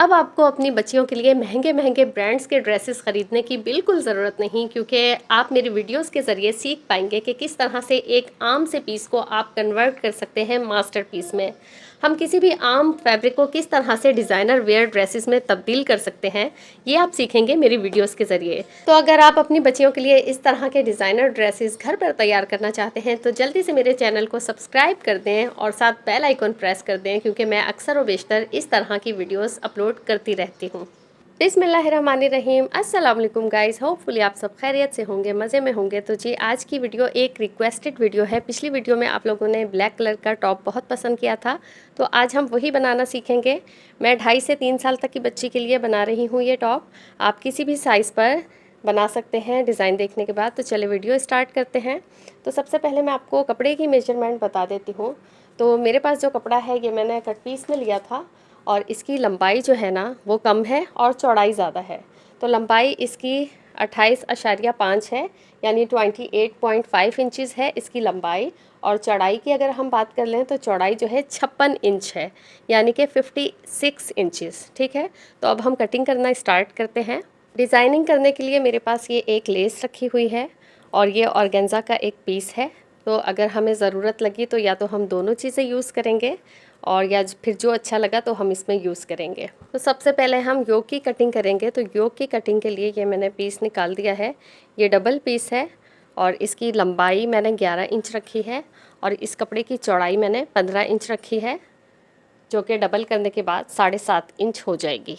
अब आपको अपनी बच्चियों के लिए महंगे महंगे ब्रांड्स के ड्रेसेस ख़रीदने की बिल्कुल ज़रूरत नहीं, क्योंकि आप मेरी वीडियोस के ज़रिए सीख पाएंगे कि किस तरह से एक आम से पीस को आप कन्वर्ट कर सकते हैं मास्टर पीस में। हम किसी भी आम फैब्रिक को किस तरह से डिज़ाइनर वेयर ड्रेसेस में तब्दील कर सकते हैं, ये आप सीखेंगे मेरी वीडियोस के ज़रिए। तो अगर आप अपनी बच्चियों के लिए इस तरह के डिज़ाइनर ड्रेसेस घर पर तैयार करना चाहते हैं तो जल्दी से मेरे चैनल को सब्सक्राइब कर दें और साथ बेल आइकन प्रेस कर दें, क्योंकि मैं अक्सर व बेशतर इस तरह की वीडियोस अपलोड करती रहती हूँ। बिस्मिल्लाहिर्रहमानिर्रहीम। अस्सलाम वालेकुम गाइस, होपफुली आप सब खैरियत से होंगे, मज़े में होंगे। तो जी, आज की वीडियो एक रिक्वेस्टेड वीडियो है। पिछली वीडियो में आप लोगों ने ब्लैक कलर का टॉप बहुत पसंद किया था, तो आज हम वही बनाना सीखेंगे। मैं 2.5 से 3 साल तक की बच्ची के लिए बना रही हूँ ये टॉप। आप किसी भी साइज़ पर बना सकते हैं डिज़ाइन देखने के बाद। तो चलिए वीडियो स्टार्ट करते हैं। तो सबसे पहले मैं आपको कपड़े की मेजरमेंट बता देती हूँ। तो मेरे पास जो कपड़ा है ये मैंने कट पीस में लिया था, और इसकी लंबाई जो है ना वो कम है और चौड़ाई ज़्यादा है। तो लंबाई इसकी 28.5 है, यानी 28.5 इंचज़ है इसकी लंबाई। और चौड़ाई की अगर हम बात कर लें तो चौड़ाई जो है 56 इंच है, यानी कि 56 इंचज़। ठीक है, तो अब हम कटिंग करना स्टार्ट करते हैं। डिज़ाइनिंग करने के लिए मेरे पास ये एक लेस रखी हुई है और ये ऑर्गेन्जा का एक पीस है। तो अगर हमें ज़रूरत लगी तो या तो हम दोनों चीज़ें यूज़ करेंगे, और या फिर जो अच्छा लगा तो हम इसमें यूज़ करेंगे। तो सबसे पहले हम योक की कटिंग करेंगे। तो योक की कटिंग के लिए ये मैंने पीस निकाल दिया है। ये डबल पीस है और इसकी लंबाई मैंने 11 इंच रखी है और इस कपड़े की चौड़ाई मैंने 15 इंच रखी है, जो कि डबल करने के बाद 7.5 इंच हो जाएगी।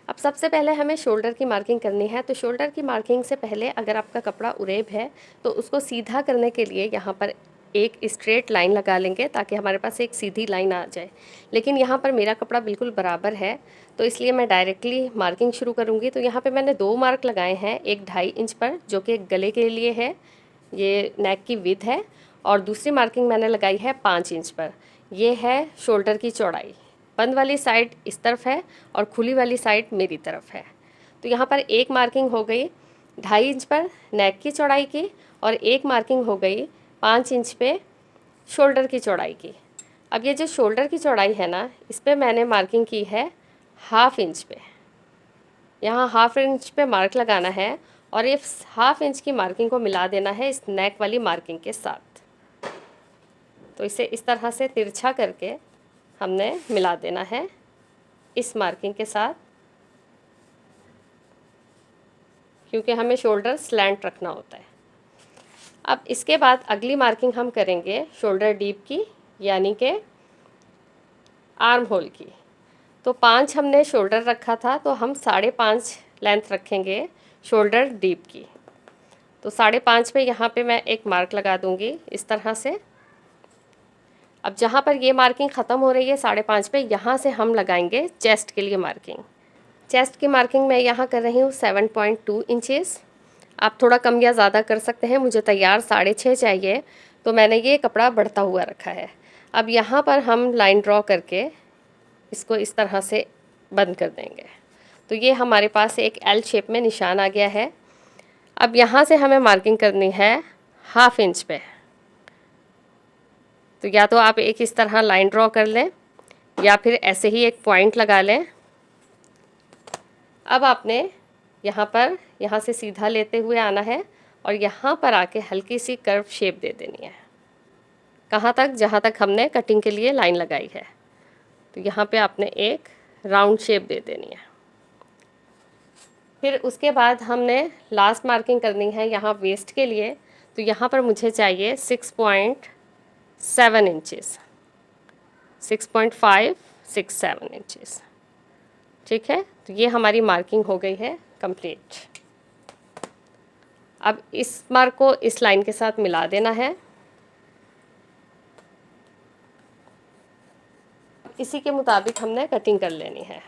अब सबसे पहले हमें शोल्डर की मार्किंग करनी है। तो शोल्डर की मार्किंग से पहले अगर आपका कपड़ा उरेब है तो उसको सीधा करने के लिए यहाँ पर एक स्ट्रेट लाइन लगा लेंगे, ताकि हमारे पास एक सीधी लाइन आ जाए। लेकिन यहाँ पर मेरा कपड़ा बिल्कुल बराबर है, तो इसलिए मैं डायरेक्टली मार्किंग शुरू करूँगी। तो यहाँ पे मैंने 2 मार्क लगाए हैं, एक 2.5 इंच पर जो कि गले के लिए है, ये नेक की विड्थ है, और दूसरी मार्किंग मैंने लगाई है 5 इंच पर। ये है शोल्डर की चौड़ाई। बंद वाली साइड इस तरफ है और खुली वाली साइड मेरी तरफ है। तो यहाँ पर एक मार्किंग हो गई 2.5 इंच पर नेक की चौड़ाई की, और एक मार्किंग हो गई 5 इंच पे शोल्डर की चौड़ाई की। अब ये जो शोल्डर की चौड़ाई है ना, इस पर मैंने मार्किंग की है 1/2 इंच पे। यहाँ 1/2 इंच पे मार्क लगाना है और इस 1/2 इंच की मार्किंग को मिला देना है इस नेक वाली मार्किंग के साथ। तो इसे इस तरह से तिरछा करके हमने मिला देना है इस मार्किंग के साथ, क्योंकि हमें शोल्डर स्लैंट रखना होता है। अब इसके बाद अगली मार्किंग हम करेंगे शोल्डर डीप की, यानी कि आर्म होल की। तो 5 हमने शोल्डर रखा था, तो हम 5.5 लेंथ रखेंगे शोल्डर डीप की। तो 5.5 पे यहाँ पे मैं एक मार्क लगा दूँगी इस तरह से। अब जहाँ पर ये मार्किंग ख़त्म हो रही है 5.5 पे, यहाँ से हम लगाएंगे चेस्ट के लिए मार्किंग। चेस्ट की मार्किंग मैं यहाँ कर रही हूँ 7.2 इंचेस। आप थोड़ा कम या ज़्यादा कर सकते हैं, मुझे तैयार 6.5 चाहिए, तो मैंने ये कपड़ा बढ़ता हुआ रखा है। अब यहाँ पर हम लाइन ड्रॉ करके इसको इस तरह से बंद कर देंगे। तो ये हमारे पास एक एल शेप में निशान आ गया है। अब यहाँ से हमें मार्किंग करनी है 1/2 इंच पे। तो या तो आप एक इस तरह लाइन ड्रॉ कर लें या फिर ऐसे ही एक पॉइंट लगा लें। अब आपने यहाँ से सीधा लेते हुए आना है और यहाँ पर आके हल्की सी कर्व शेप दे देनी है। कहाँ तक? जहाँ तक हमने कटिंग के लिए लाइन लगाई है। तो यहाँ पे आपने एक राउंड शेप दे देनी है। फिर उसके बाद हमने लास्ट मार्किंग करनी है यहाँ वेस्ट के लिए। तो यहाँ पर मुझे चाहिए 6.7 इंचेस, 6.5 6 7 इंचेस। ठीक है, तो ये हमारी मार्किंग हो गई है कंप्लीट। अब इस मार्क को इस लाइन के साथ मिला देना है। इसी के मुताबिक हमने कटिंग कर लेनी है।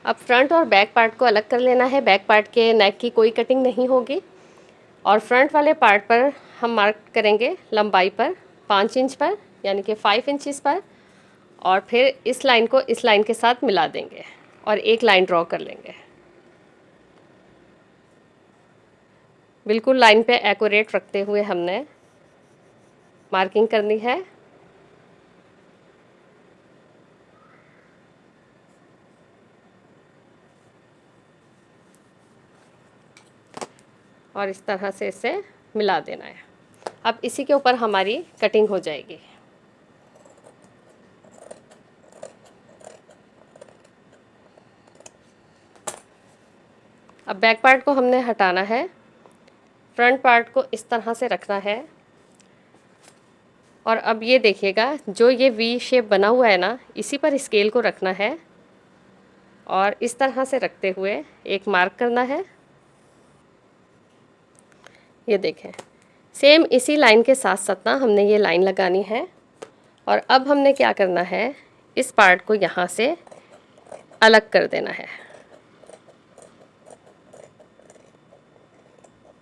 अब फ्रंट और बैक पार्ट को अलग कर लेना है। बैक पार्ट के नेक की कोई कटिंग नहीं होगी, और फ्रंट वाले पार्ट पर हम मार्क करेंगे लंबाई पर 5 इंच पर, यानी कि 5 इंचज़ पर, और फिर इस लाइन को इस लाइन के साथ मिला देंगे और एक लाइन ड्रॉ कर लेंगे। बिल्कुल लाइन पे एक्यूरेट रखते हुए हमने मार्किंग करनी है। और इस तरह से इसे मिला देना है। अब इसी के ऊपर हमारी कटिंग हो जाएगी। अब बैक पार्ट को हमने हटाना है, फ्रंट पार्ट को इस तरह से रखना है। और अब ये देखिएगा, जो ये वी शेप बना हुआ है ना, इसी पर स्केल को रखना है और इस तरह से रखते हुए एक मार्क करना है। ये देखें, सेम इसी लाइन के साथ साथ ना हमने ये लाइन लगानी है। और अब हमने क्या करना है, इस पार्ट को यहाँ से अलग कर देना है,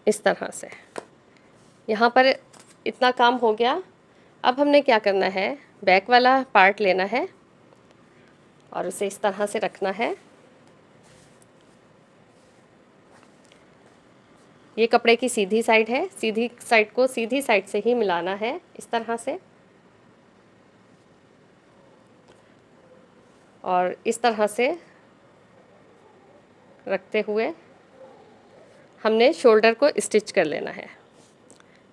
इस तरह से। यहाँ पर इतना काम हो गया। अब हमने क्या करना है, बैक वाला पार्ट लेना है और उसे इस तरह से रखना है। ये कपड़े की सीधी साइड है, सीधी साइड को सीधी साइड से ही मिलाना है, इस तरह से। और इस तरह से रखते हुए हमने शोल्डर को स्टिच कर लेना है।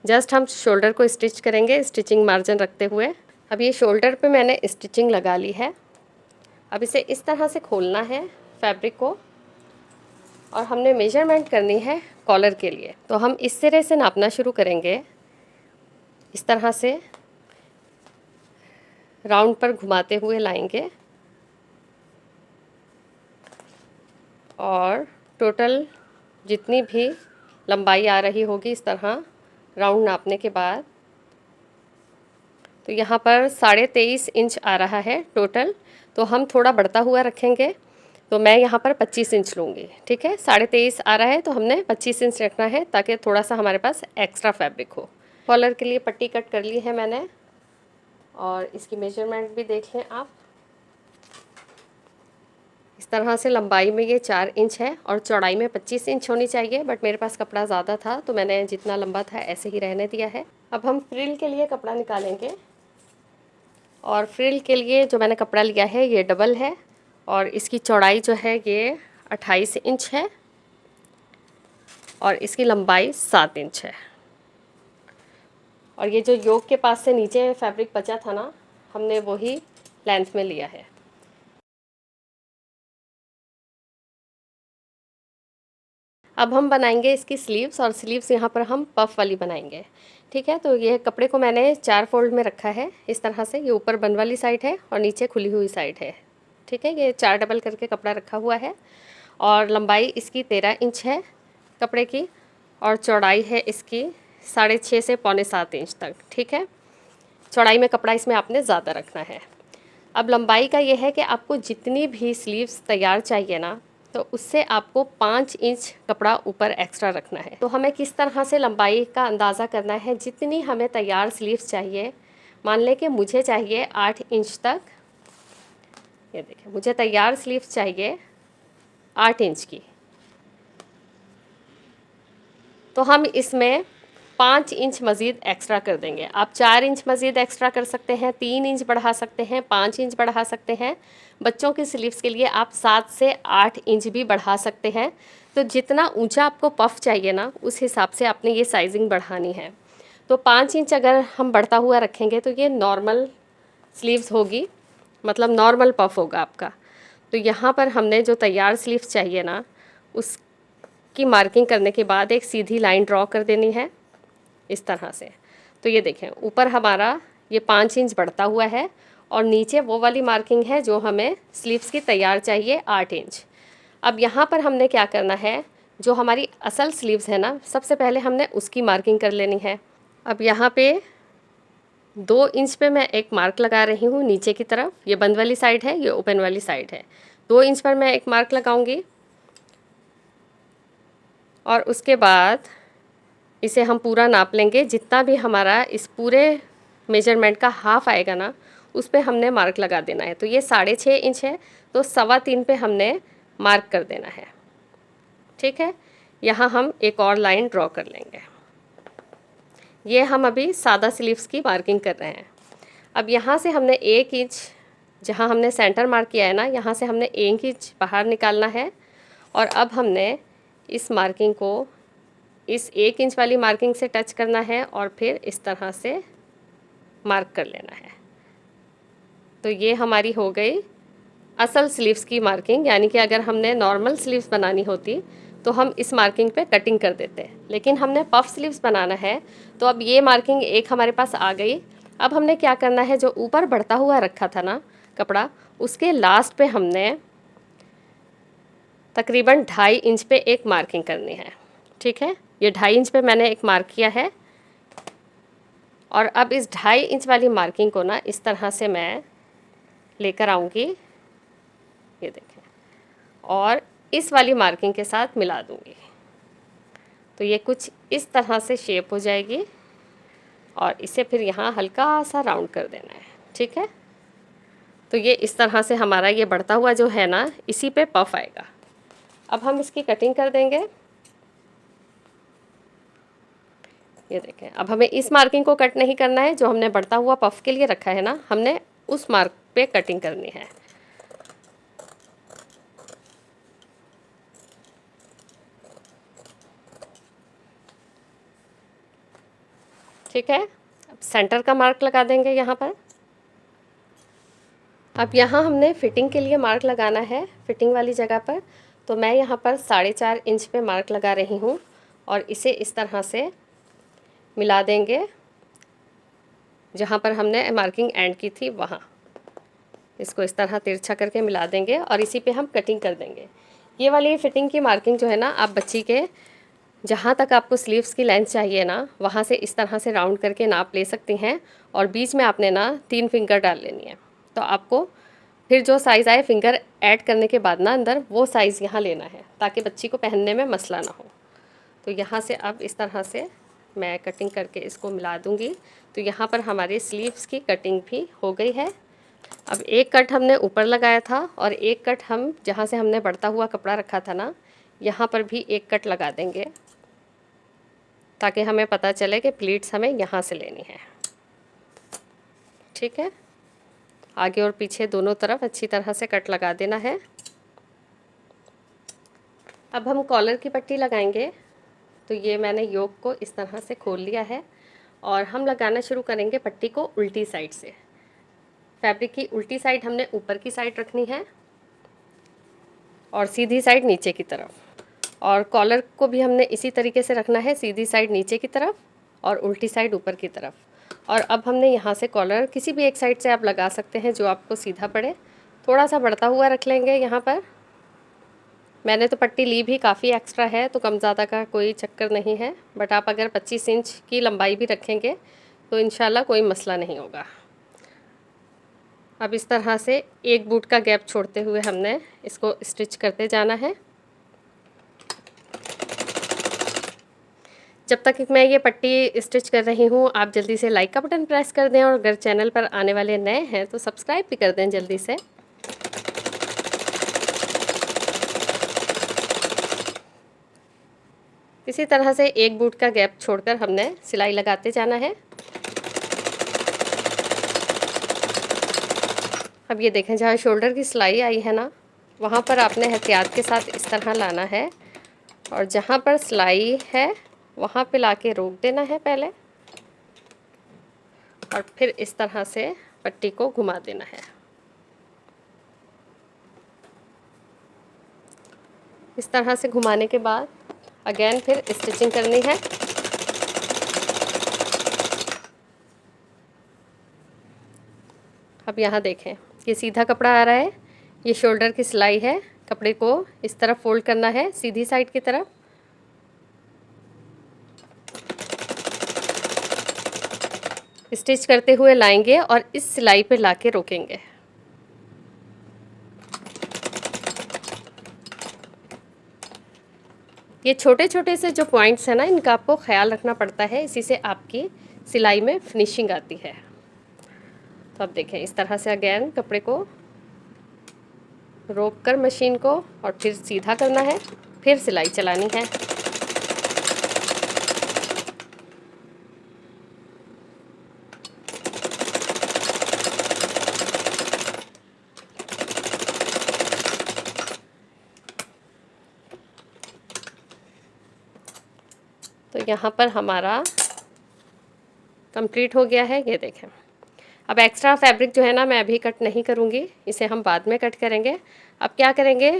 जस्ट हम शोल्डर को स्टिच करेंगे, स्टिचिंग मार्जिन रखते हुए। अब ये शोल्डर पे मैंने स्टिचिंग लगा ली है। अब इसे इस तरह से खोलना है फैब्रिक को, और हमने मेजरमेंट करनी है कॉलर के लिए। तो हम इस सिरे से नापना शुरू करेंगे, इस तरह से राउंड पर घुमाते हुए लाएंगे और टोटल जितनी भी लंबाई आ रही होगी इस तरह राउंड नापने के बाद, तो यहाँ पर 23.5 इंच आ रहा है टोटल। तो हम थोड़ा बढ़ता हुआ रखेंगे, तो मैं यहाँ पर 25 इंच लूँगी। ठीक है, 23.5 आ रहा है तो हमने 25 इंच रखना है ताकि थोड़ा सा हमारे पास एक्स्ट्रा फैब्रिक हो। कॉलर के लिए पट्टी कट कर ली है मैंने, और इसकी मेजरमेंट भी देख लें आप। इस तरह से लंबाई में ये 4 इंच है और चौड़ाई में 25 इंच होनी चाहिए, बट मेरे पास कपड़ा ज़्यादा था तो मैंने जितना लंबा था ऐसे ही रहने दिया है। अब हम फ्रिल के लिए कपड़ा निकालेंगे, और फ्रिल के लिए जो मैंने कपड़ा लिया है ये डबल है, और इसकी चौड़ाई जो है ये 28 इंच है और इसकी लंबाई 7 इंच है। और ये जो योक के पास से नीचे फैब्रिक बचा था ना, हमने वही लेंथ में लिया है। अब हम बनाएंगे इसकी स्लीव्स, और स्लीव्स यहाँ पर हम पफ वाली बनाएंगे। ठीक है, तो ये कपड़े को मैंने 4 फोल्ड में रखा है इस तरह से। ये ऊपर बंद वाली साइड है और नीचे खुली हुई साइड है। ठीक है, ये 4 डबल करके कपड़ा रखा हुआ है, और लंबाई इसकी 13 इंच है कपड़े की, और चौड़ाई है इसकी 6.5 से 6.25 इंच तक। ठीक है, चौड़ाई में कपड़ा इसमें आपने ज़्यादा रखना है। अब लंबाई का ये है कि आपको जितनी भी स्लीव्स तैयार चाहिए ना, तो उससे आपको 5 इंच कपड़ा ऊपर एक्स्ट्रा रखना है। तो हमें किस तरह से लंबाई का अंदाज़ा करना है, जितनी हमें तैयार स्लीव्स चाहिए। मान लें कि मुझे चाहिए 8 इंच तक, ये देखिए मुझे तैयार स्लीव्स चाहिए 8 इंच की, तो हम इसमें 5 इंच मज़ीद एक्स्ट्रा कर देंगे। आप 4 इंच मज़ीद एक्स्ट्रा कर सकते हैं, 3 इंच बढ़ा सकते हैं, 5 इंच बढ़ा सकते हैं। बच्चों की स्लीव्स के लिए आप 7 से 8 इंच भी बढ़ा सकते हैं। तो जितना ऊंचा आपको पफ़ चाहिए ना, उस हिसाब से आपने ये साइजिंग बढ़ानी है। तो 5 इंच अगर हम बढ़ता हुआ रखेंगे तो ये नॉर्मल स्लीव्स होगी, मतलब नॉर्मल पफ़ होगा आपका। तो यहाँ पर हमने जो तैयार स्लीव्स चाहिए ना, उसकी मार्किंग करने के बाद एक सीधी लाइन ड्रॉ कर देनी है इस तरह से। तो ये देखें, ऊपर हमारा ये 5 इंच बढ़ता हुआ है, और नीचे वो वाली मार्किंग है जो हमें स्लीव्स की तैयार चाहिए 8 इंच। अब यहाँ पर हमने क्या करना है, जो हमारी असल स्लीव्स है ना, सबसे पहले हमने उसकी मार्किंग कर लेनी है। अब यहाँ पे 2 इंच पे मैं एक मार्क लगा रही हूँ नीचे की तरफ। ये बंद वाली साइड है, ये ओपन वाली साइड है। 2 इंच पर मैं एक मार्क लगाऊंगी, और उसके बाद इसे हम पूरा नाप लेंगे। जितना भी हमारा इस पूरे मेजरमेंट का हाफ आएगा ना, उस पे हमने मार्क लगा देना है। तो ये 6.5 इंच है, तो 3.25 पे हमने मार्क कर देना है। ठीक है, यहाँ हम एक और लाइन ड्रॉ कर लेंगे। ये हम अभी सादा स्लीव्स की मार्किंग कर रहे हैं। अब यहाँ से हमने 1 इंच, जहाँ हमने सेंटर मार्क किया है ना, यहाँ से हमने 1 इंच बाहर निकालना है। और अब हमने इस मार्किंग को इस 1 इंच वाली मार्किंग से टच करना है और फिर इस तरह से मार्क कर लेना है। तो ये हमारी हो गई असल स्लीव्स की मार्किंग, यानी कि अगर हमने नॉर्मल स्लीव्स बनानी होती तो हम इस मार्किंग पे कटिंग कर देते, लेकिन हमने पफ स्लीव्स बनाना है तो अब ये मार्किंग एक हमारे पास आ गई। अब हमने क्या करना है, जो ऊपर बढ़ता हुआ रखा था ना कपड़ा, उसके लास्ट पे हमने तकरीबन 2.5 इंच पे एक मार्किंग करनी है। ठीक है, ये 2.5 इंच पे मैंने एक मार्क किया है। और अब इस 2.5 इंच वाली मार्किंग को ना इस तरह से मैं लेकर आऊँगी, ये देखें, और इस वाली मार्किंग के साथ मिला दूँगी। तो ये कुछ इस तरह से शेप हो जाएगी और इसे फिर यहाँ हल्का सा राउंड कर देना है। ठीक है, तो ये इस तरह से हमारा ये बढ़ता हुआ जो है ना, इसी पे पफ आएगा। अब हम इसकी कटिंग कर देंगे। ये देखें, अब हमें इस मार्किंग को कट नहीं करना है, जो हमने बढ़ता हुआ पफ के लिए रखा है ना, हमने उस मार्क पे कटिंग करनी है। ठीक है, अब सेंटर का मार्क लगा देंगे यहाँ पर। अब यहाँ हमने फिटिंग के लिए मार्क लगाना है, फिटिंग वाली जगह पर। तो मैं यहाँ पर 4.5 इंच पे मार्क लगा रही हूँ और इसे इस तरह से मिला देंगे जहाँ पर हमने मार्किंग एंड की थी वहाँ। इसको इस तरह तिरछा करके मिला देंगे और इसी पे हम कटिंग कर देंगे। ये वाली फिटिंग की मार्किंग जो है ना, आप बच्ची के जहाँ तक आपको स्लीव्स की लेंथ चाहिए ना, वहाँ से इस तरह से राउंड करके नाप ले सकती हैं। और बीच में आपने ना 3 फिंगर डाल लेनी है। तो आपको फिर जो साइज़ आए फिंगर ऐड करने के बाद ना अंदर, वो साइज़ यहाँ लेना है ताकि बच्ची को पहनने में मसला ना हो। तो यहाँ से अब इस तरह से मैं कटिंग करके इसको मिला दूँगी। तो यहाँ पर हमारी स्लीव्स की कटिंग भी हो गई है। अब एक कट हमने ऊपर लगाया था और एक कट हम जहाँ से हमने बढ़ता हुआ कपड़ा रखा था ना, यहाँ पर भी एक कट लगा देंगे ताकि हमें पता चले कि प्लीट्स हमें यहाँ से लेनी है। ठीक है, आगे और पीछे दोनों तरफ अच्छी तरह से कट लगा देना है। अब हम कॉलर की पट्टी लगाएंगे। तो ये मैंने योक को इस तरह से खोल लिया है और हम लगाना शुरू करेंगे पट्टी को उल्टी साइड से। फैब्रिक की उल्टी साइड हमने ऊपर की साइड रखनी है और सीधी साइड नीचे की तरफ। और कॉलर को भी हमने इसी तरीके से रखना है, सीधी साइड नीचे की तरफ और उल्टी साइड ऊपर की तरफ। और अब हमने यहाँ से कॉलर किसी भी एक साइड से आप लगा सकते हैं जो आपको सीधा पड़े। थोड़ा सा बढ़ता हुआ रख लेंगे यहाँ पर। मैंने तो पट्टी ली भी काफ़ी एक्स्ट्रा है, तो कम ज़्यादा का कोई चक्कर नहीं है। बट आप अगर 25 इंच की लंबाई भी रखेंगे तो इंशाल्लाह कोई मसला नहीं होगा। अब इस तरह से एक बूट का गैप छोड़ते हुए हमने इसको स्टिच करते जाना है। जब तक मैं ये पट्टी स्टिच कर रही हूँ, आप जल्दी से लाइक का बटन प्रेस कर दें और अगर चैनल पर आने वाले नए हैं तो सब्सक्राइब भी कर दें जल्दी से। इसी तरह से एक बूट का गैप छोड़कर हमने सिलाई लगाते जाना है। अब ये देखें, जहाँ शोल्डर की सिलाई आई है ना, वहाँ पर आपने एहतियात के साथ इस तरह लाना है और जहाँ पर सिलाई है वहाँ पे लाके रोक देना है पहले और फिर इस तरह से पट्टी को घुमा देना है। इस तरह से घुमाने के बाद अगेन फिर स्टिचिंग करनी है। अब यहाँ देखें, ये सीधा कपड़ा आ रहा है, ये शोल्डर की सिलाई है। कपड़े को इस तरफ फोल्ड करना है सीधी साइड की तरफ। स्टिच करते हुए लाएंगे और इस सिलाई पे लाके रोकेंगे। ये छोटे छोटे से जो पॉइंट्स हैं ना, इनका आपको ख्याल रखना पड़ता है, इसी से आपकी सिलाई में फिनिशिंग आती है। तो अब देखें, इस तरह से अगेन कपड़े को रोक कर मशीन को और फिर सीधा करना है, फिर सिलाई चलानी है। यहाँ पर हमारा कंप्लीट हो गया है, ये देखें। अब एक्स्ट्रा फैब्रिक जो है ना मैं अभी कट नहीं करूँगी, इसे हम बाद में कट करेंगे। अब क्या करेंगे,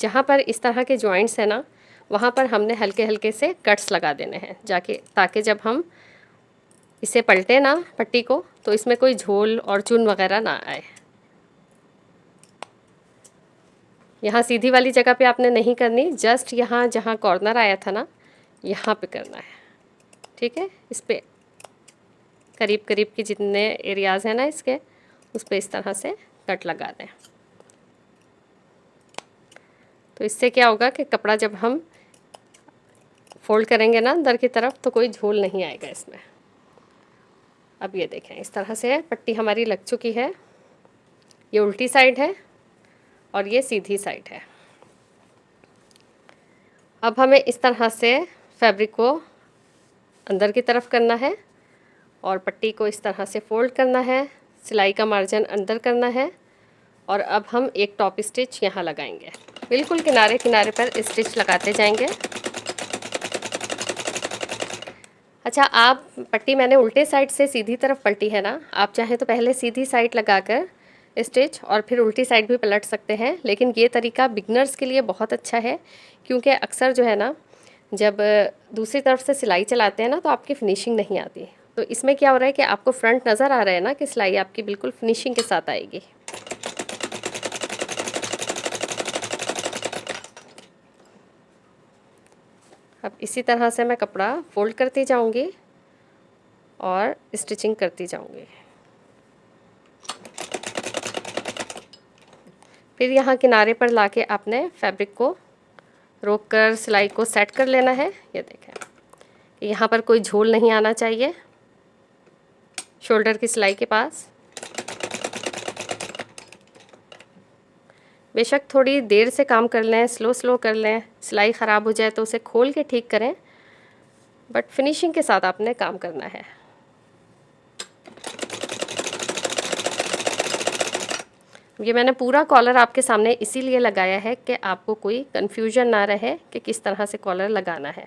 जहाँ पर इस तरह के जॉइंट्स हैं ना वहाँ पर हमने हल्के हल्के से कट्स लगा देने हैं जाके, ताकि जब हम इसे पलटे ना पट्टी को तो इसमें कोई झोल और चुन वगैरह ना आए। यहाँ सीधी वाली जगह पे आपने नहीं करनी, जस्ट यहाँ जहाँ कॉर्नर आया था ना यहाँ पे करना है, ठीक है। इस पर करीब करीब के जितने एरियाज़ हैं ना इसके, उस पर इस तरह से कट लगा दें। तो इससे क्या होगा कि कपड़ा जब हम फोल्ड करेंगे ना अंदर की तरफ तो कोई झोल नहीं आएगा इसमें। अब ये देखें, इस तरह से पट्टी हमारी लग चुकी है। ये उल्टी साइड है और ये सीधी साइड है। अब हमें इस तरह से फैब्रिक को अंदर की तरफ करना है और पट्टी को इस तरह से फोल्ड करना है, सिलाई का मार्जिन अंदर करना है और अब हम एक टॉप स्टिच यहाँ लगाएंगे। बिल्कुल किनारे किनारे पर स्टिच लगाते जाएंगे। अच्छा, आप पट्टी मैंने उल्टे साइड से सीधी तरफ पलटी है ना, आप चाहें तो पहले सीधी साइड लगाकर स्टिच और फिर उल्टी साइड भी पलट सकते हैं, लेकिन ये तरीका बिगनर्स के लिए बहुत अच्छा है क्योंकि अक्सर जो है ना जब दूसरी तरफ से सिलाई चलाते हैं ना तो आपकी फिनिशिंग नहीं आती। तो इसमें क्या हो रहा है कि आपको फ्रंट नज़र आ रहा है ना कि सिलाई आपकी बिल्कुल फिनिशिंग के साथ आएगी। अब इसी तरह से मैं कपड़ा फोल्ड करती जाऊंगी और स्टिचिंग करती जाऊंगी। फिर यहाँ किनारे पर लाके आपने फैब्रिक को रोक कर सिलाई को सेट कर लेना है। ये देखें, यहाँ पर कोई झोल नहीं आना चाहिए शोल्डर की सिलाई के पास। बेशक थोड़ी देर से काम कर लें, स्लो कर लें, सिलाई ख़राब हो जाए तो उसे खोल के ठीक करें, बट फिनिशिंग के साथ आपने काम करना है। ये मैंने पूरा कॉलर आपके सामने इसीलिए लगाया है कि आपको कोई कन्फ्यूजन ना रहे कि किस तरह से कॉलर लगाना है।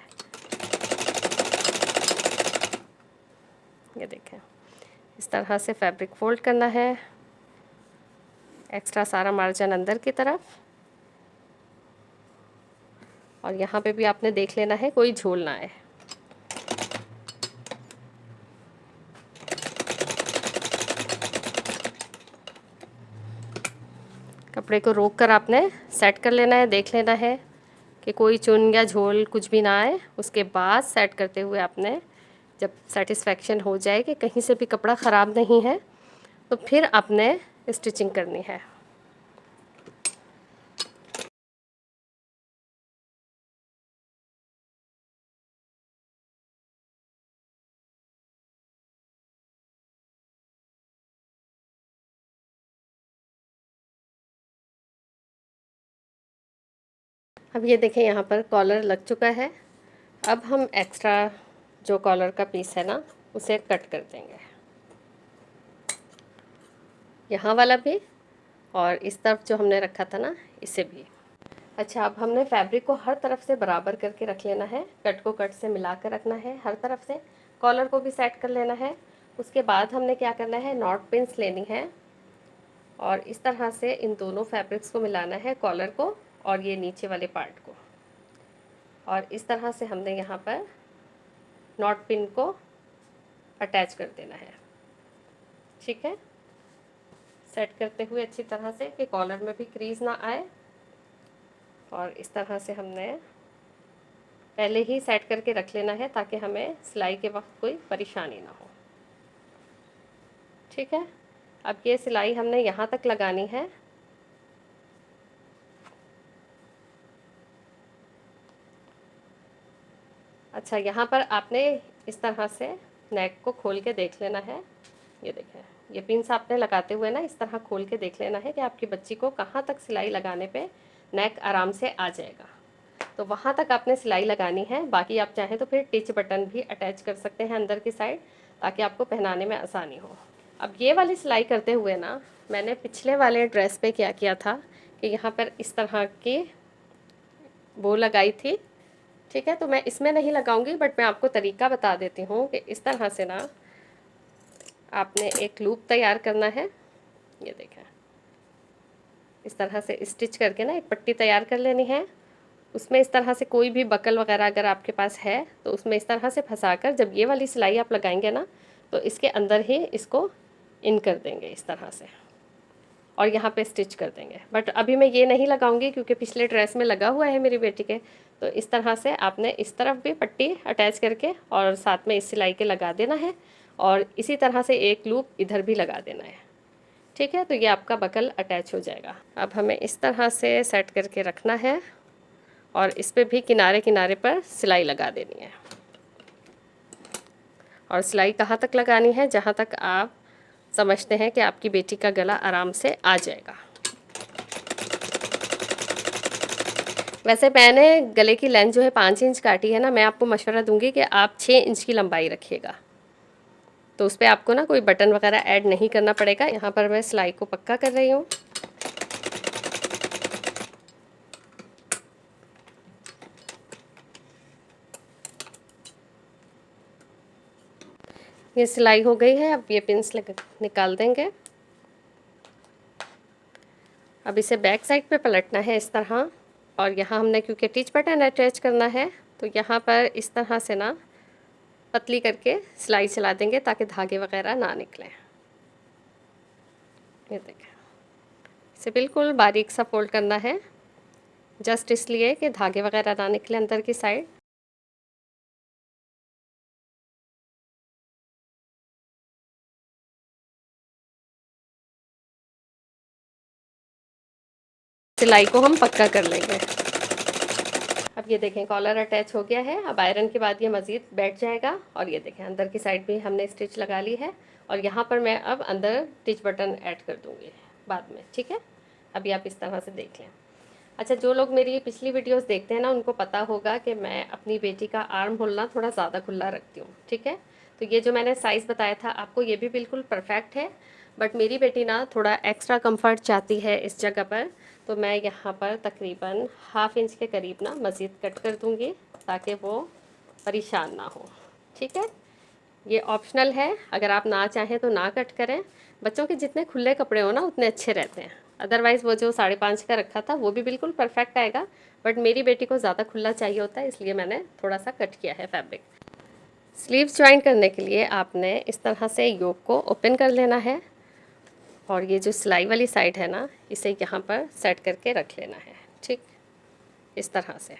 ये देखें, इस तरह से फैब्रिक फोल्ड करना है, एक्स्ट्रा सारा मार्जिन अंदर की तरफ, और यहाँ पे भी आपने देख लेना है कोई झोल ना आए। कपड़े को रोक कर आपने सेट कर लेना है, देख लेना है कि कोई चुन या झोल कुछ भी ना आए। उसके बाद सेट करते हुए आपने जब सेटिस्फेक्शन हो जाए कि कहीं से भी कपड़ा ख़राब नहीं है तो फिर आपने स्टिचिंग करनी है। अब ये देखें, यहाँ पर कॉलर लग चुका है। अब हम एक्स्ट्रा जो कॉलर का पीस है ना उसे कट कर देंगे, यहाँ वाला भी और इस तरफ जो हमने रखा था ना इसे भी। अच्छा, अब हमने फैब्रिक को हर तरफ से बराबर करके रख लेना है, कट को कट से मिला कर रखना है हर तरफ से, कॉलर को भी सेट कर लेना है। उसके बाद हमने क्या करना है, नॉट पिन्स लेनी है और इस तरह से इन दोनों फैब्रिक्स को मिलाना है, कॉलर को और ये नीचे वाले पार्ट को, और इस तरह से हमने यहाँ पर नॉट पिन को अटैच कर देना है। ठीक है, सेट करते हुए अच्छी तरह से कि कॉलर में भी क्रीज ना आए, और इस तरह से हमने पहले ही सेट करके रख लेना है ताकि हमें सिलाई के वक्त कोई परेशानी ना हो। ठीक है, अब ये सिलाई हमने यहाँ तक लगानी है। अच्छा, यहाँ पर आपने इस तरह से नेक को खोल के देख लेना है। ये देखें, ये पिन्स आपने लगाते हुए ना इस तरह खोल के देख लेना है कि आपकी बच्ची को कहाँ तक सिलाई लगाने पे नेक आराम से आ जाएगा, तो वहाँ तक आपने सिलाई लगानी है। बाकी आप चाहें तो फिर टिच बटन भी अटैच कर सकते हैं अंदर की साइड, ताकि आपको पहनाने में आसानी हो। अब ये वाली सिलाई करते हुए ना मैंने पिछले वाले ड्रेस पे क्या किया था कि यहाँ पर इस तरह की वो लगाई थी ठीक है, तो मैं इसमें नहीं लगाऊंगी, बट मैं आपको तरीका बता देती हूँ कि इस तरह से ना आपने एक लूप तैयार करना है। ये देखें, इस तरह से स्टिच करके ना एक पट्टी तैयार कर लेनी है। उसमें इस तरह से कोई भी बकल वगैरह अगर आपके पास है तो उसमें इस तरह से फंसाकर जब ये वाली सिलाई आप लगाएंगे ना तो इसके अंदर ही इसको इन कर देंगे इस तरह से, और यहाँ पे स्टिच कर देंगे। बट अभी मैं ये नहीं लगाऊंगी क्योंकि पिछले ड्रेस में लगा हुआ है मेरी बेटी के। तो इस तरह से आपने इस तरफ भी पट्टी अटैच करके और साथ में इस सिलाई के लगा देना है, और इसी तरह से एक लूप इधर भी लगा देना है। ठीक है, तो ये आपका बकल अटैच हो जाएगा। अब हमें इस तरह से सेट करके रखना है और इस पे भी किनारे किनारे पर सिलाई लगा देनी है। और सिलाई कहाँ तक लगानी है, जहाँ तक आप समझते हैं कि आपकी बेटी का गला आराम से आ जाएगा। वैसे मैंने गले की लेंथ जो है 5 इंच काटी है ना, मैं आपको मशवरा दूंगी कि आप 6 इंच की लंबाई रखिएगा, तो उस पर आपको ना कोई बटन वगैरह ऐड नहीं करना पड़ेगा। यहाँ पर मैं सिलाई को पक्का कर रही हूँ। ये सिलाई हो गई है, अब ये पिंस निकाल देंगे। अब इसे बैक साइड पे पलटना है इस तरह, और यहाँ हमने क्योंकि टिच बटन अटैच करना है तो यहाँ पर इस तरह से ना पतली करके सिलाई चला देंगे ताकि धागे वगैरह ना निकलें। ये देखें, इसे बिल्कुल बारीक सा फोल्ड करना है, जस्ट इसलिए कि धागे वगैरह ना निकले अंदर की साइड। सिलाई को हम पक्का कर लेंगे। अब ये देखें कॉलर अटैच हो गया है। अब आयरन के बाद ये मज़ीद बैठ जाएगा, और ये देखें अंदर की साइड भी हमने स्टिच लगा ली है, और यहाँ पर मैं अब अंदर टिच बटन ऐड कर दूँगी बाद में। ठीक है, अभी आप इस तरह से देख लें। अच्छा, जो लोग मेरी पिछली वीडियोस देखते हैं ना उनको पता होगा कि मैं अपनी बेटी का आर्म होल ना थोड़ा ज़्यादा खुला रखती हूँ। ठीक है, तो ये जो मैंने साइज़ बताया था आपको ये भी बिल्कुल परफेक्ट है, बट मेरी बेटी ना थोड़ा एक्स्ट्रा कंफर्ट चाहती है इस जगह पर, तो मैं यहाँ पर तकरीबन ½ इंच के करीब ना मज़ीद कट कर दूँगी ताकि वो परेशान ना हो। ठीक है, ये ऑप्शनल है, अगर आप ना चाहें तो ना कट करें। बच्चों के जितने खुले कपड़े हो ना उतने अच्छे रहते हैं, अदरवाइज़ वो जो 5.5 का रखा था वो भी बिल्कुल परफेक्ट आएगा, बट मेरी बेटी को ज़्यादा खुला चाहिए होता है इसलिए मैंने थोड़ा सा कट किया है फैब्रिक। स्लीव्स ज्वाइन करने के लिए आपने इस तरह से योक को ओपन कर लेना है, और ये जो सिलाई वाली साइड है ना इसे यहाँ पर सेट करके रख लेना है। ठीक, इस तरह से।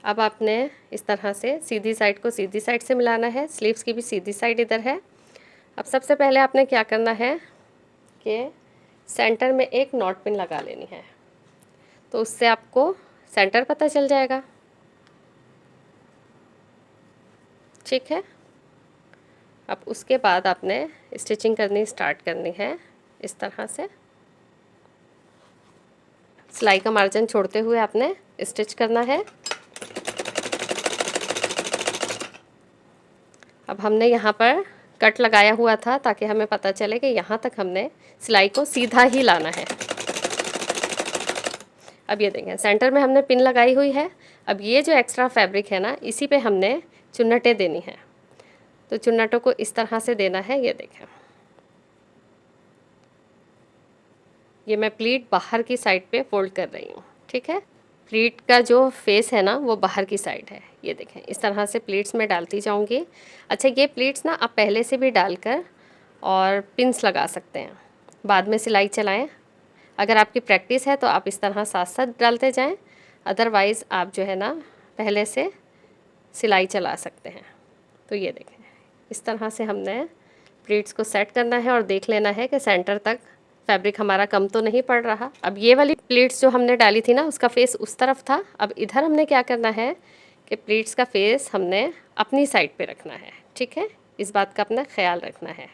अब आपने इस तरह से सीधी साइड को सीधी साइड से मिलाना है, स्लीव्स की भी सीधी साइड इधर है। अब सबसे पहले आपने क्या करना है कि सेंटर में एक नॉट पिन लगा लेनी है, तो उससे आपको सेंटर पता चल जाएगा। ठीक है, अब उसके बाद आपने स्टिचिंग करनी स्टार्ट करनी है इस तरह से। सिलाई का मार्जिन छोड़ते हुए आपने स्टिच करना है। अब हमने यहाँ पर कट लगाया हुआ था ताकि हमें पता चले कि यहाँ तक हमने सिलाई को सीधा ही लाना है। अब ये देखें सेंटर में हमने पिन लगाई हुई है। अब ये जो एक्स्ट्रा फैब्रिक है ना इसी पे हमने चुन्नटें देनी है, तो चुन्नटों को इस तरह से देना है। ये देखें, ये मैं प्लीट बाहर की साइड पे फोल्ड कर रही हूँ। ठीक है, प्लीट का जो फेस है ना वो बाहर की साइड है। ये देखें इस तरह से प्लीट्स में डालती जाऊँगी। अच्छा, ये प्लीट्स ना आप पहले से भी डालकर और पिंस लगा सकते हैं, बाद में सिलाई चलाएं। अगर आपकी प्रैक्टिस है तो आप इस तरह साथ साथ डालते जाएं, अदरवाइज़ आप जो है ना पहले से सिलाई चला सकते हैं। तो ये देखें इस तरह से हमने प्लीट्स को सेट करना है और देख लेना है कि सेंटर तक फैब्रिक हमारा कम तो नहीं पड़ रहा। अब ये वाली प्लीट्स जो हमने डाली थी ना उसका फेस उस तरफ था। अब इधर हमने क्या करना है कि प्लीट्स का फेस हमने अपनी साइड पे रखना है। ठीक है, इस बात का अपना ख्याल रखना है।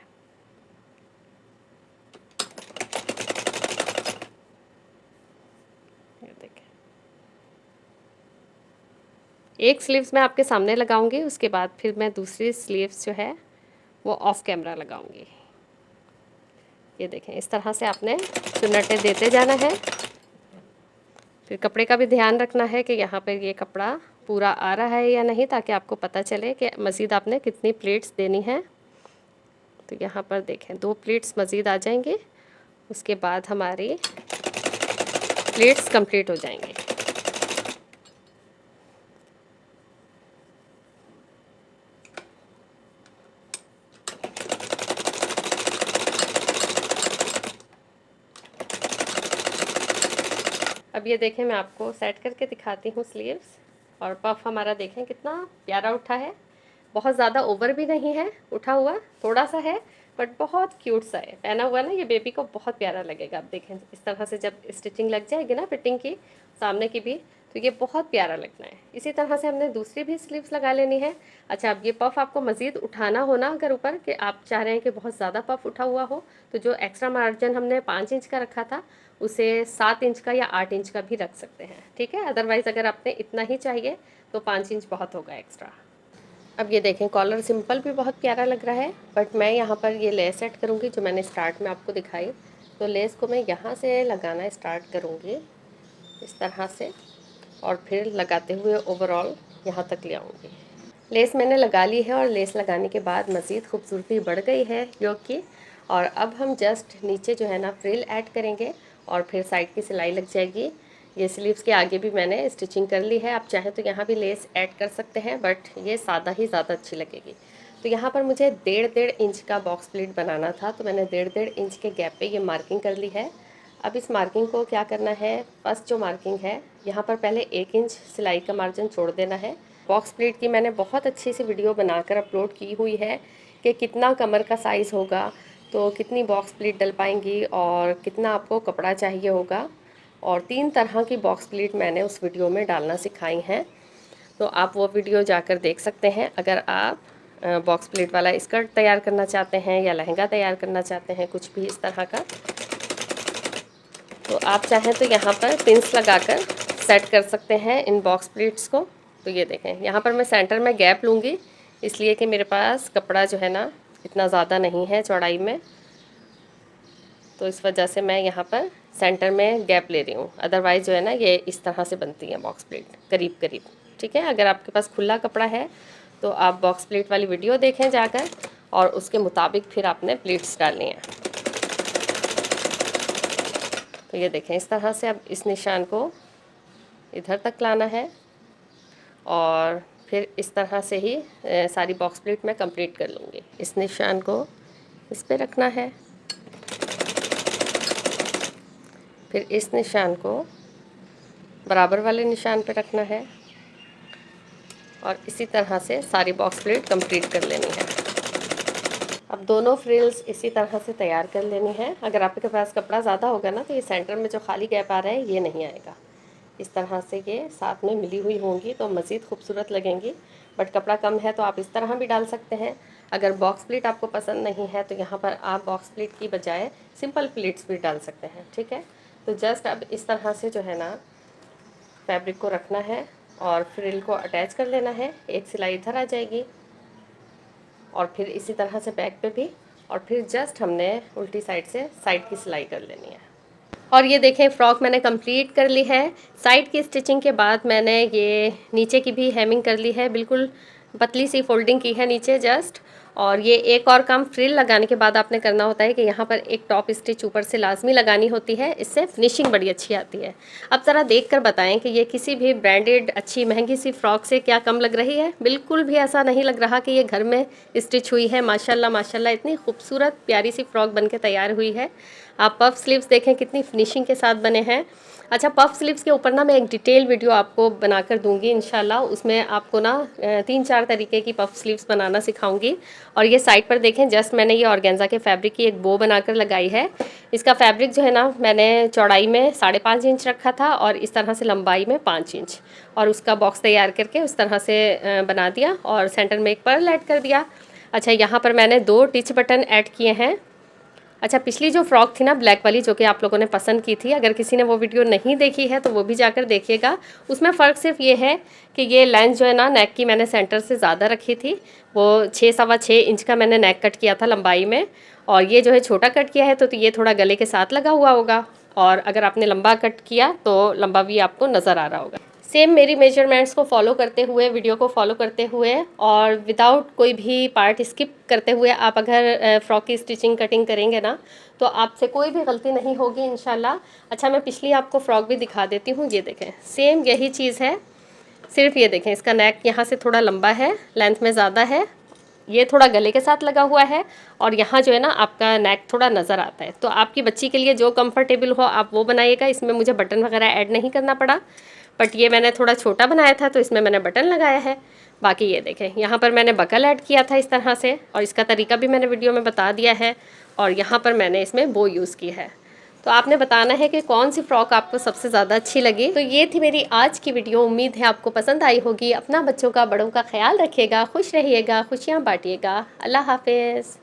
एक स्लीव्स मैं आपके सामने लगाऊंगी, उसके बाद फिर मैं दूसरी स्लीव्स जो है वो ऑफ कैमरा लगाऊंगी। ये देखें इस तरह से आपने चुन्नटें देते जाना है। फिर कपड़े का भी ध्यान रखना है कि यहाँ पर ये कपड़ा पूरा आ रहा है या नहीं, ताकि आपको पता चले कि मज़ीद आपने कितनी प्लेट्स देनी है। तो यहाँ पर देखें 2 प्लेट्स मज़ीद आ जाएंगे, उसके बाद हमारी प्लेट्स कंप्लीट हो जाएंगे। अब ये देखें, मैं आपको सेट करके दिखाती हूँ स्लीव्स, और पफ हमारा देखें कितना प्यारा उठा है। बहुत ज़्यादा ओवर भी नहीं है उठा हुआ, थोड़ा सा है बट बहुत क्यूट सा है। पहना हुआ ना ये बेबी को बहुत प्यारा लगेगा। आप देखें इस तरह से जब स्टिचिंग लग जाएगी ना फिटिंग की, सामने की भी, तो ये बहुत प्यारा लगना है। इसी तरह से हमने दूसरी भी स्लीव्स लगा लेनी है। अच्छा, अब ये पफ आपको मज़ीद उठाना हो ना, अगर ऊपर कि आप चाह रहे हैं कि बहुत ज़्यादा पफ उठा हुआ हो, तो जो एक्स्ट्रा मार्जिन हमने 5 इंच का रखा था उसे 7 इंच का या 8 इंच का भी रख सकते हैं, ठीक है। अदरवाइज़ अगर आपने इतना ही चाहिए तो 5 इंच बहुत होगा एक्स्ट्रा। अब ये देखें, कॉलर सिंपल भी बहुत प्यारा लग रहा है, बट मैं यहाँ पर ये लेस सेट करूँगी जो मैंने स्टार्ट में आपको दिखाई। तो लेस को मैं यहाँ से लगाना स्टार्ट करूँगी इस तरह से, और फिर लगाते हुए ओवरऑल यहाँ तक ले आऊँगी। लेस मैंने लगा ली है, और लेस लगाने के बाद मज़ीद खूबसूरती बढ़ गई है योग की। और अब हम जस्ट नीचे जो है ना फ्रिल ऐड करेंगे, और फिर साइड की सिलाई लग जाएगी। ये स्लीव्स के आगे भी मैंने स्टिचिंग कर ली है। आप चाहें तो यहाँ भी लेस ऐड कर सकते हैं, बट ये सादा ही ज़्यादा अच्छी लगेगी। तो यहाँ पर मुझे 1.5 इंच का बॉक्स प्लीट बनाना था, तो मैंने 1.5 इंच के गैप पे ये मार्किंग कर ली है। अब इस मार्किंग को क्या करना है, फर्स्ट जो मार्किंग है यहाँ पर पहले 1 इंच सिलाई का मार्जिन छोड़ देना है। बॉक्स प्लीट की मैंने बहुत अच्छी सी वीडियो बनाकर अपलोड की हुई है कि कितना कमर का साइज़ होगा, तो कितनी बॉक्स प्लीट डल पाएंगी, और कितना आपको कपड़ा चाहिए होगा। और 3 तरह की बॉक्स प्लीट मैंने उस वीडियो में डालना सिखाई हैं, तो आप वो वीडियो जाकर देख सकते हैं अगर आप बॉक्स प्लीट वाला स्कर्ट तैयार करना चाहते हैं या लहंगा तैयार करना चाहते हैं, कुछ भी इस तरह का। तो आप चाहें तो यहाँ पर पिंस लगाकर सेट कर सकते हैं इन बॉक्स प्लीट्स को। तो ये देखें, यहाँ पर मैं सेंटर में गैप लूँगी, इसलिए कि मेरे पास कपड़ा जो है ना इतना ज़्यादा नहीं है चौड़ाई में, तो इस वजह से मैं यहाँ पर सेंटर में गैप ले रही हूँ। अदरवाइज़ जो है ना ये इस तरह से बनती है बॉक्स प्लीट करीब करीब, ठीक है। अगर आपके पास खुला कपड़ा है तो आप बॉक्स प्लीट वाली वीडियो देखें जाकर, और उसके मुताबिक फिर आपने प्लीट्स डालनी है। तो ये देखें, इस तरह से अब इस निशान को इधर तक लाना है, और फिर इस तरह से ही सारी बॉक्स प्लीट मैं कंप्लीट कर लूँगी। इस निशान को इस पे रखना है, फिर इस निशान को बराबर वाले निशान पे रखना है, और इसी तरह से सारी बॉक्स प्लीट कंप्लीट कर लेनी है। अब दोनों फ्रिल्स इसी तरह से तैयार कर लेनी है। अगर आपके पास कपड़ा ज़्यादा होगा ना तो ये सेंटर में जो खाली गैप आ रहा है ये नहीं आएगा। इस तरह से ये साथ में मिली हुई होंगी तो मज़ीद खूबसूरत लगेंगी। बट कपड़ा कम है तो आप इस तरह भी डाल सकते हैं। अगर बॉक्स प्लीट आपको पसंद नहीं है तो यहाँ पर आप बॉक्स प्लीट की बजाय सिंपल प्लीट्स भी डाल सकते हैं, ठीक है। तो जस्ट अब इस तरह से जो है ना फैब्रिक को रखना है और फ्रिल को अटैच कर लेना है। एक सिलाई इधर आ जाएगी, और फिर इसी तरह से बैक पे भी, और फिर जस्ट हमने उल्टी साइड से साइड की सिलाई कर लेनी है। और ये देखें, फ़्रॉक मैंने कंप्लीट कर ली है। साइड की स्टिचिंग के बाद मैंने ये नीचे की भी हेमिंग कर ली है, बिल्कुल पतली सी फोल्डिंग की है नीचे जस्ट। और ये एक और काम फ्रिल लगाने के बाद आपने करना होता है कि यहाँ पर एक टॉप स्टिच ऊपर से लाजमी लगानी होती है, इससे फिनिशिंग बड़ी अच्छी आती है। अब ज़रा देख कर बताएं कि ये किसी भी ब्रांडेड अच्छी महंगी सी फ़्रॉक से क्या कम लग रही है। बिल्कुल भी ऐसा नहीं लग रहा कि ये घर में स्टिच हुई है। माशाल्लाह माशाल्लाह, इतनी खूबसूरत प्यारी सी फ़्रॉक बन के तैयार हुई है। आप पफ स्लीव्स देखें कितनी फिनिशिंग के साथ बने हैं। अच्छा, पफ स्लीव्स के ऊपर ना मैं एक डिटेल वीडियो आपको बनाकर दूंगी इंशाल्लाह। उसमें आपको ना 3-4 तरीके की पफ स्लीव्स बनाना सिखाऊंगी। और ये साइड पर देखें, जस्ट मैंने ये ऑर्गेन्जा के फैब्रिक की एक बो बनाकर लगाई है। इसका फैब्रिक जो है ना मैंने चौड़ाई में 5.5 इंच रखा था और इस तरह से लंबाई में 5 इंच, और उसका बॉक्स तैयार करके उस तरह से बना दिया, और सेंटर में एक पर्ल ऐड कर दिया। अच्छा, यहाँ पर मैंने 2 टिच बटन ऐड किए हैं। अच्छा, पिछली जो फ्रॉक थी ना ब्लैक वाली, जो कि आप लोगों ने पसंद की थी, अगर किसी ने वो वीडियो नहीं देखी है तो वो भी जाकर देखिएगा। उसमें फ़र्क सिर्फ ये है कि ये लेंथ जो है ना नेक की मैंने सेंटर से ज़्यादा रखी थी। वो 6-6.25 इंच का मैंने नेक कट किया था लंबाई में, और ये जो है छोटा कट किया है तो ये थोड़ा गले के साथ लगा हुआ होगा, और अगर आपने लंबा कट किया तो लंबा भी आपको नज़र आ रहा होगा। सेम मेरी मेजरमेंट्स को फॉलो करते हुए, वीडियो को फॉलो करते हुए और विदाउट कोई भी पार्ट स्किप करते हुए आप अगर फ़्रॉक की स्टिचिंग कटिंग करेंगे ना, तो आपसे कोई भी गलती नहीं होगी इंशाल्लाह। अच्छा, मैं पिछली आपको फ़्रॉक भी दिखा देती हूँ। ये देखें, सेम यही चीज़ है, सिर्फ ये देखें इसका नेक यहाँ से थोड़ा लंबा है, लेंथ में ज़्यादा है, ये थोड़ा गले के साथ लगा हुआ है और यहाँ जो है ना आपका नेक थोड़ा नज़र आता है। तो आपकी बच्ची के लिए जो कंफर्टेबल हो आप वो बनाइएगा। इसमें मुझे बटन वगैरह ऐड नहीं करना पड़ा, बट ये मैंने थोड़ा छोटा बनाया था तो इसमें मैंने बटन लगाया है। बाकी ये देखें, यहाँ पर मैंने बकल ऐड किया था इस तरह से, और इसका तरीका भी मैंने वीडियो में बता दिया है। और यहाँ पर मैंने इसमें बो यूज़ की है। तो आपने बताना है कि कौन सी फ़्रॉक आपको सबसे ज़्यादा अच्छी लगी। तो ये थी मेरी आज की वीडियो, उम्मीद है आपको पसंद आई होगी। अपना, बच्चों का, बड़ों का ख्याल रखिएगा, खुश रहिएगा, खुशियाँ बांटिएगा। अल्लाह हाफिज़।